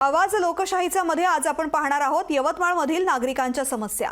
आवाज लोकशाहीचा मध्ये आज आपण पाहणार आहोत यवतमाळमधील नागरिकांच्या समस्या।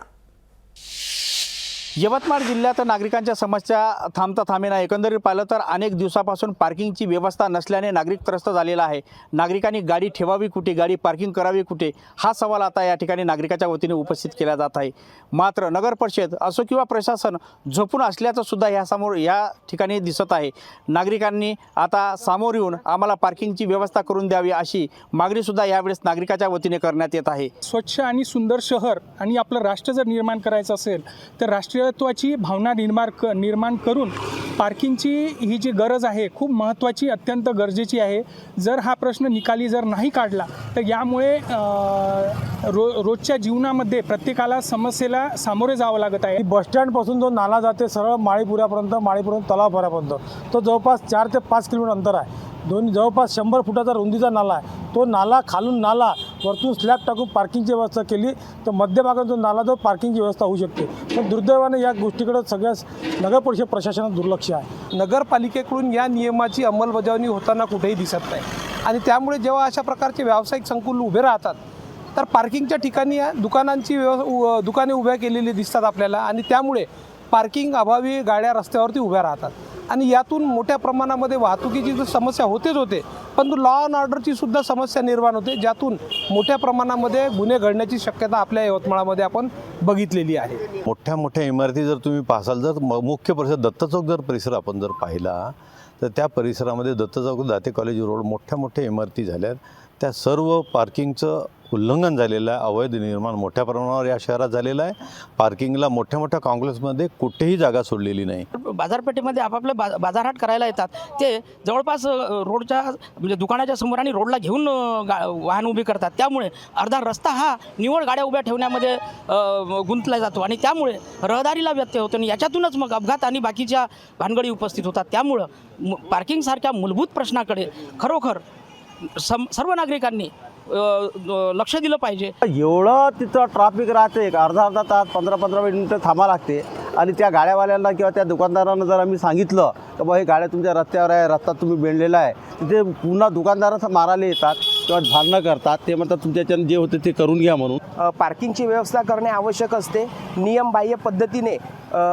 यवतमाळ जिल्ह्यात नागरिकांच्या समस्या थांबता थांबेना। एकंदरीत पाहिलं तर अनेक दिवसापासून पार्किंगची व्यवस्था नसल्याने नागरिक त्रस्त झालेला आहे। नागरिकांनी गाडी ठेवावी कुठे, गाडी पार्किंग करावी कुठे, हा सवाल आता या ठिकाणी नागरिकाच्या वतीने उपस्थित केला जात आहे। मात्र नगर परिषद असो किंवा प्रशासन झोपून असल्याचं सुद्धा या ठिकाणी दिसत आहे। नागरिकांनी आता सामोर येऊन आम्हाला पार्किंगची व्यवस्था करून द्यावी अशी मागणी सुद्धा यावेळेस नागरिकाच्या वतीने करण्यात येत आहे। स्वच्छ आणि सुंदर शहर आणि आपलं राष्ट्र जर निर्माण करायचं असेल तर राष्ट्रीयत्वाची भावना निर्माण करून पार्किंगची ही जी गरज आहे खूप महत्त्वाची, अत्यंत गरजेची आहे। जर हा प्रश्न निकाली जर नाही काढला तर यामुळे रोजच्या जीवनामध्ये प्रत्येकाला समस्येला सामोरे जावं लागत आहे। बस स्टँडपासून जो नाला जाते सरळ माळीपुरापर्यंत, माळीपुरातून तलावपर्यंत, तो जवळपास 4 ते 5 किलोमीटर अंतर आहे। जवळपास 100 फुटाचा रुंदीचा नाला आहे। तो नाला खालून नाला वरतून स्लॅब टाकून पार्किंगची व्यवस्था केली तर मध्यभागात जो नाला जो पार्किंगची व्यवस्था होऊ शकते। पण दुर्दैवाने या गोष्टीकडे सगळ्या नगर परिषद प्रशासनात दुर्लक्ष आहे। नगरपालिकेकडून या नियमाची अंमलबजावणी होताना कुठेही दिसत नाही आणि त्यामुळे जेव्हा अशा प्रकारचे व्यावसायिक संकुल उभे राहतात तर पार्किंगच्या ठिकाणी दुकाने उभ्या केलेली दिसतात आपल्याला आणि त्यामुळे पार्किंग अभावी गाड्या रस्त्यावरती उभ्या राहतात आणि यातून मोठ्या प्रमाणामध्ये वाहतुकीची जी समस्या होते पण लॉ अँड ऑर्डरची सुद्धा समस्या निर्माण होते, ज्यातून मोठ्या प्रमाणामध्ये गुन्हे घडण्याची शक्यता आपल्या यवतमाळमध्ये आपण बघितलेली आहे। मोठ्या मोठ्या इमारती जर तुम्ही पाहाल, जर मुख्य परिसर दत्त चौक जर परिसर आपण जर पाहिला तर त्या परिसरामध्ये दत्त चौक, दाते कॉलेज रोड, मोठ्या इमारती झाल्यात। त्या सर्व पार्किंगचं उल्लंघन झालेलं आहे। अवैध निर्माण मोठ्या प्रमाणावर या शहरात झालेलं आहे। पार्किंगला मोठ्या कॉम्प्लेक्समध्ये कुठेही जागा सोडलेली नाही। बाजारपेठेमध्ये आपापले बाजारहाट करायला येतात ते जवळपास रोडच्या म्हणजे दुकानाच्या समोर आणि रोडला घेऊन वाहन उभी करतात। त्यामुळे अर्धा रस्ता हा निवड गाड्या उभ्या ठेवण्यामध्ये गुंतला जातो आणि त्यामुळे रहदारीला व्यत्यय होतो आणि याच्यातूनच मग अपघात आणि बाकीच्या भानगडी उपस्थित होतात। त्यामुळं पार्किंगसारख्या मूलभूत प्रश्नाकडे खरोखर सर्व नागरिकांनी लक्ष दिलं पाहिजे। एवढं तिथं ट्रॅफिक राहते, एक अर्धा तास 15 मिनिटं थांबा लागते आणि त्या गाड्यावाल्यांना किंवा त्या दुकानदारांना जर आम्ही सांगितलं की बा हे गाड्या तुमच्या रस्त्यावर आहे, रस्ता तुम्ही बेंडलेला आहे, तिथे पुन्हा दुकानदारांना मारायला येतात किंवा भांडणं करतात। ते म्हणतात तुमच्याच्यानं जे होते ते करून घ्या म्हणून। पार्किंगची व्यवस्था करणे आवश्यक असते। नियमबाह्य पद्धतीने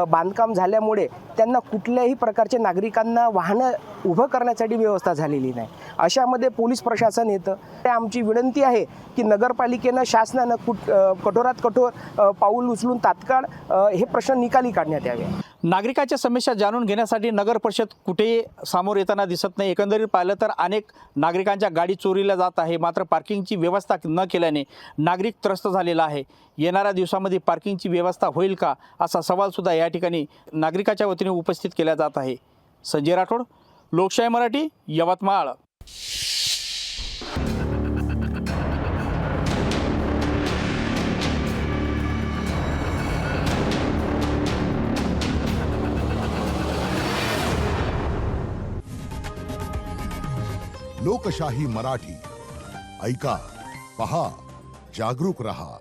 बांधकाम झाल्यामुळे त्यांना कुठल्याही प्रकारचे नागरिकांना वाहनं उभं करण्यासाठी व्यवस्था झालेली नाही। अशामध्ये पोलीस प्रशासन येतं। आमची विनंती आहे की नगरपालिकेनं, शासनानं कठोरात कठोर पाऊल उचलून तात्काळ हे प्रश्न निकाली काढण्यात यावे। नागरिकांच्या समस्या जाणून घेण्यासाठी नगर परिषद कुठेही सामोर येताना दिसत नाही। एकंदरीत पाहिलं तर अनेक नागरिकांच्या गाडी चोरीला जात आहे, मात्र पार्किंगची व्यवस्था न केल्याने नागरिक त्रस्त झालेला आहे। येणाऱ्या दिवसामध्ये पार्किंगची व्यवस्था होईल का असा सवाल सुद्धा या ठिकाणी नागरिकाच्या वतीने उपस्थित केला जात आहे। संजय राठोड, लोकशाही मराठी, यवतमाळ। लोकशाही मराठी, ऐका, पहा, जागरूक रहा।